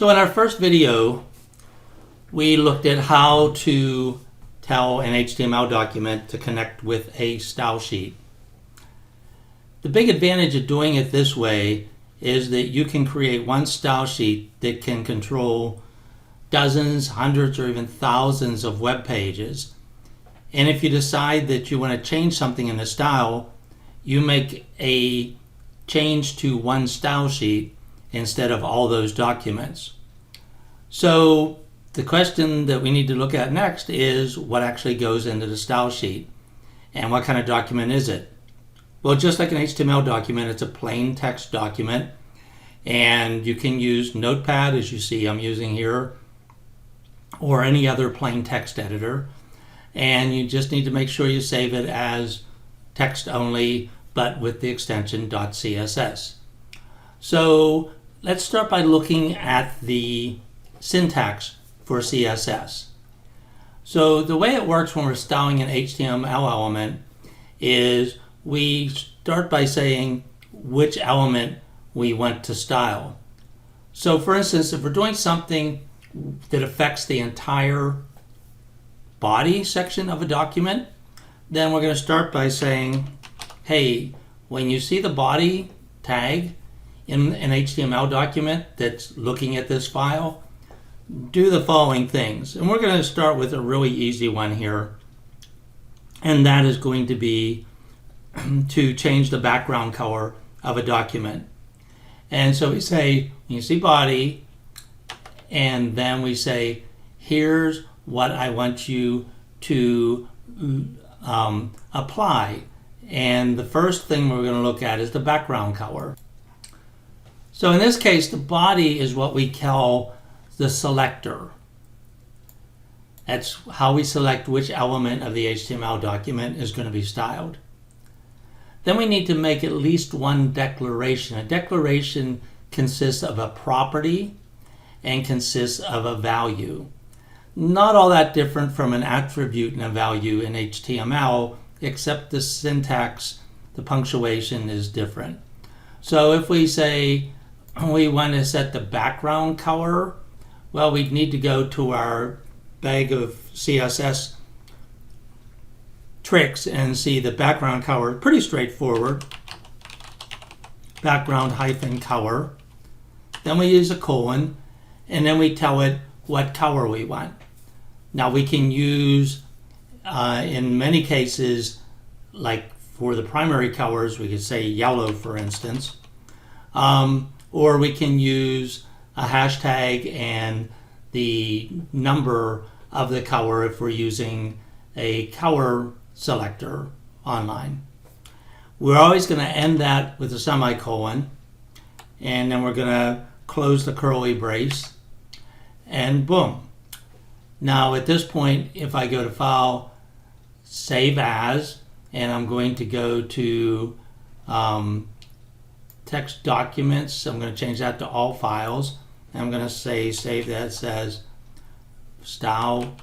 So in our first video, we looked at how to tell an HTML document to connect with a style sheet. The big advantage of doing it this way is that you can create one style sheet that can control dozens, hundreds, or even thousands of web pages. And if you decide that you want to change something in the style, you make a change to one style sheet instead of all those documents. So the question that we need to look at next is what actually goes into the style sheet and what kind of document is it? Well, just like an HTML document, it's a plain text document, and you can use Notepad, as you see I'm using here, or any other plain text editor, and you just need to make sure you save it as text only, but with the extension .css. So let's start by looking at the syntax for CSS. So the way it works when we're styling an HTML element is we start by saying which element we want to style. So for instance, if we're doing something that affects the entire body section of a document, then we're going to start by saying, hey, when you see the body tag in an HTML document that's looking at this file, do the following things. And we're going to start with a really easy one here, and that is going to be to change the background color of a document. And so we say, when you see body, and then we say, here's what I want you to apply. And the first thing we're going to look at is the background color. So in this case, the body is what we call the selector. That's how we select which element of the HTML document is going to be styled. Then we need to make at least one declaration. A declaration consists of a property and consists of a value. Not all that different from an attribute and a value in HTML, except the syntax, the punctuation is different. So if we say we want to set the background color, well, we'd need to go to our bag of CSS tricks and see the background color. Pretty straightforward. Background hyphen color. Then we use a colon, and then we tell it what color we want. Now we can use, in many cases, like for the primary colors, we could say yellow, for instance, or we can use a hashtag and the number of the color if we're using a color selector online. We're always going to end that with a semicolon, and then we're going to close the curly brace, and boom. Now at this point, if I go to File, Save As, and I'm going to go to Text Documents, I'm going to change that to All Files, and I'm going to say save that as style.css,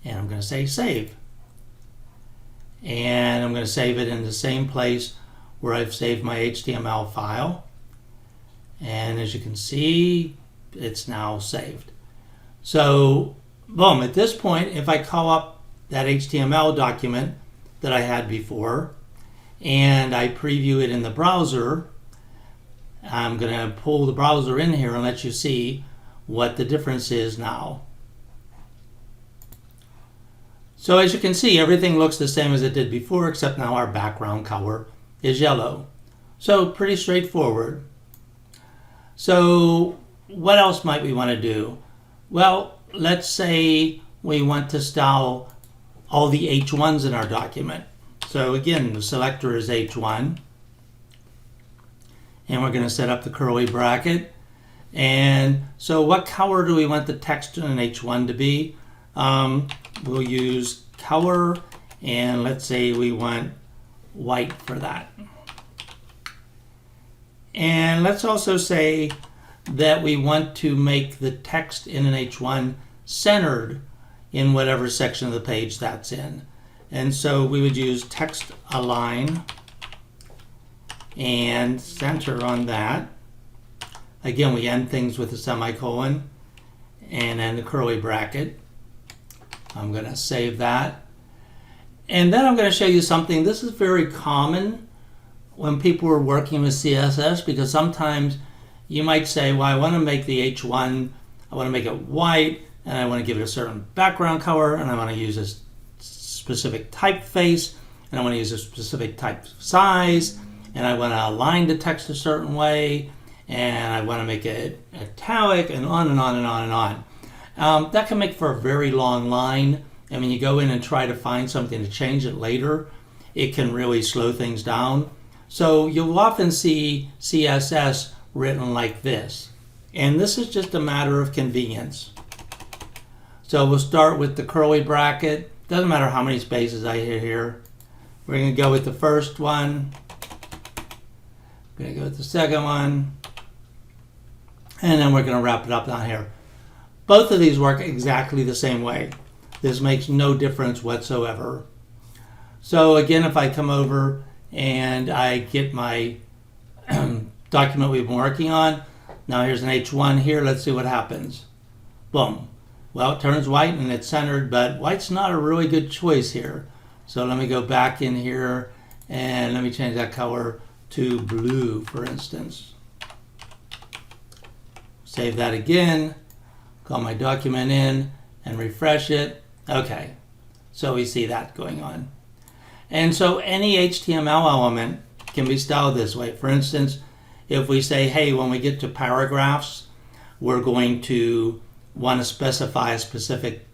and I'm going to say save. And I'm going to save it in the same place where I've saved my HTML file. And as you can see, it's now saved. So, boom, at this point, if I call up that HTML document that I had before, and I preview it in the browser, I'm going to pull the browser in here and let you see what the difference is now. So as you can see, everything looks the same as it did before, except now our background color is yellow. So pretty straightforward. So what else might we want to do? Well, let's say we want to style all the H1s in our document. So again, the selector is H1. And we're going to set up the curly bracket. And so what color do we want the text in an H1 to be? We'll use color, and let's say we want white for that. And let's also say that we want to make the text in an H1 centered in whatever section of the page that's in. And so we would use text align and center on that. Again, we end things with a semicolon and then the curly bracket. I'm going to save that. And then I'm going to show you something. This is very common when people are working with CSS, because sometimes you might say, well, I want to make the H1, I want to make it white, and I want to give it a certain background color, and I want to use a specific typeface, and I want to use a specific type size, and I want to align the text a certain way, and I want to make it italic, and on and on and on and on. That can make for a very long line, and when you go in and try to find something to change it later, it can really slow things down. So you'll often see CSS written like this, and this is just a matter of convenience. So we'll start with the curly bracket. Doesn't matter how many spaces I hit here. We're going to go with the first one. We're going to go with the second one. And then we're going to wrap it up down here. Both of these work exactly the same way. This makes no difference whatsoever. So again, if I come over and I get my document we've been working on, now here's an H1 here. Let's see what happens. Boom. Well, it turns white and it's centered, but white's not a really good choice here. So let me go back in here and let me change that color to blue, for instance. Save that again, call my document in and refresh it. Okay, so we see that going on. And so any HTML element can be styled this way. For instance, if we say, hey, when we get to paragraphs, we're going to want to specify a specific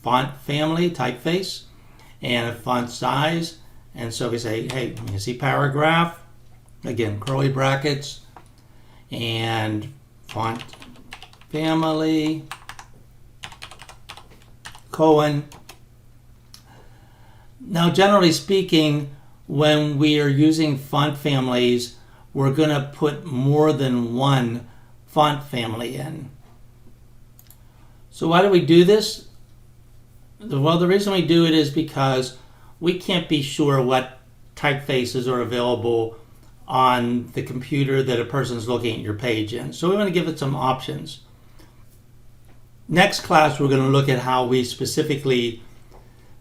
font family, typeface, and a font size. And so we say, hey, you see paragraph, again, curly brackets, and font family, colon. Now, generally speaking, when we are using font families, we're going to put more than one font family in. So why do we do this? Well, the reason we do it is because we can't be sure what typefaces are available on the computer that a person's looking at your page in. So we want to give it some options. Next class, we're going to look at how we specifically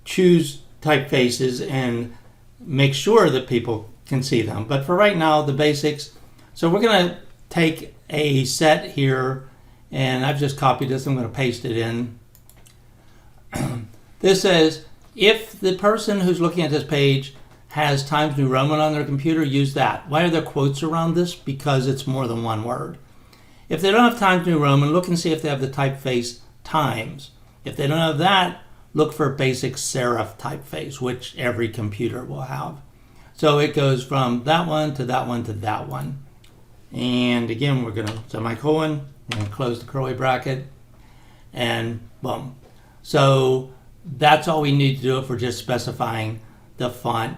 choose typefaces and make sure that people can see them. But for right now, the basics. So we're going to take a set here, and I've just copied this. I'm going to paste it in. This says, if the person who's looking at this page has Times New Roman on their computer, use that. Why are there quotes around this? Because it's more than one word. If they don't have Times New Roman, look and see if they have the typeface Times. If they don't have that, look for basic serif typeface, which every computer will have. So it goes from that one to that one to that one. And again, we're going to semicolon and close the curly bracket, and boom. So that's all we need to do if we're just specifying the font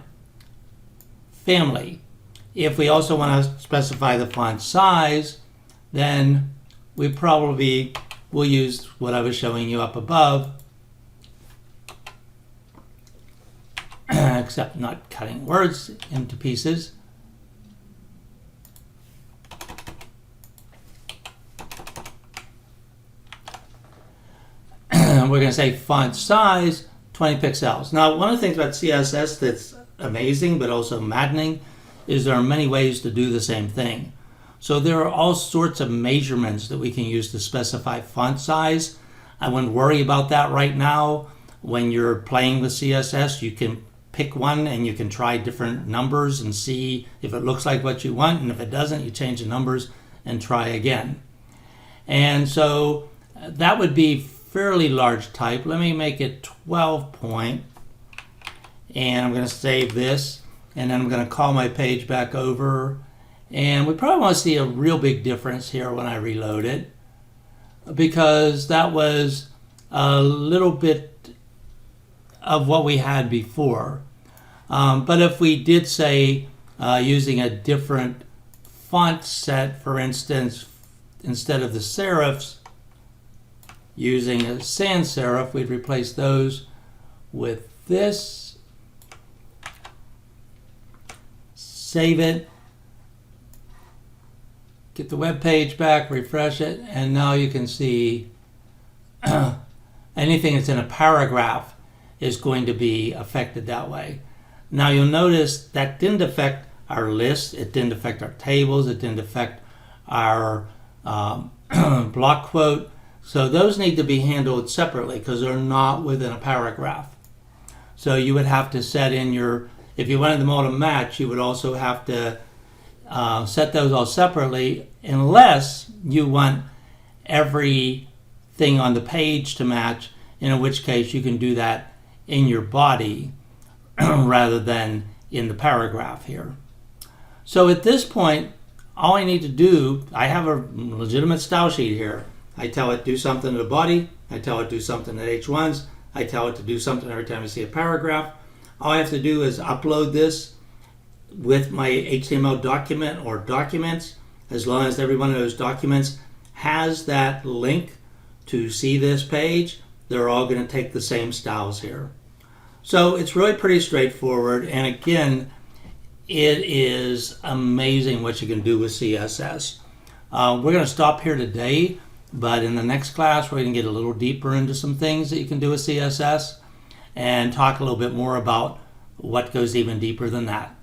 family. If we also want to specify the font size, then we probably will use what I was showing you up above, except not cutting words into pieces. We're going to say font size 20 pixels. Now, one of the things about CSS that's amazing but also maddening is there are many ways to do the same thing. So there are all sorts of measurements that we can use to specify font size. I wouldn't worry about that right now. When you're playing with CSS, you can pick one and you can try different numbers and see if it looks like what you want, and if it doesn't, you change the numbers and try again. And so that would be fairly large type. Let me make it 12 point, and I'm going to save this, and then I'm going to call my page back over, and we probably want to see a real big difference here when I reload it, because that was a little bit of what we had before. But if we did say using a different font set, for instance, instead of the serifs, using a sans serif, we'd replace those with this, save it, get the web page back, refresh it, and now you can see anything that's in a paragraph is going to be affected that way. Now you'll notice that didn't affect our list, it didn't affect our tables, it didn't affect our block quote. So those need to be handled separately because they're not within a paragraph. So you would have to set in your, if you wanted them all to match, you would also have to set those all separately, unless you want everything on the page to match, in which case you can do that in your body rather than in the paragraph here. So at this point, all I need to do, I have a legitimate style sheet here. I tell it do something to the body, I tell it do something to H1s, I tell it to do something every time I see a paragraph. All I have to do is upload this with my HTML document or documents, as long as every one of those documents has that link to see this page. They're all going to take the same styles here. So it's really pretty straightforward, and again, it is amazing what you can do with CSS. We're going to stop here today, but in the next class we're going to get a little deeper into some things that you can do with CSS and talk a little bit more about what goes even deeper than that.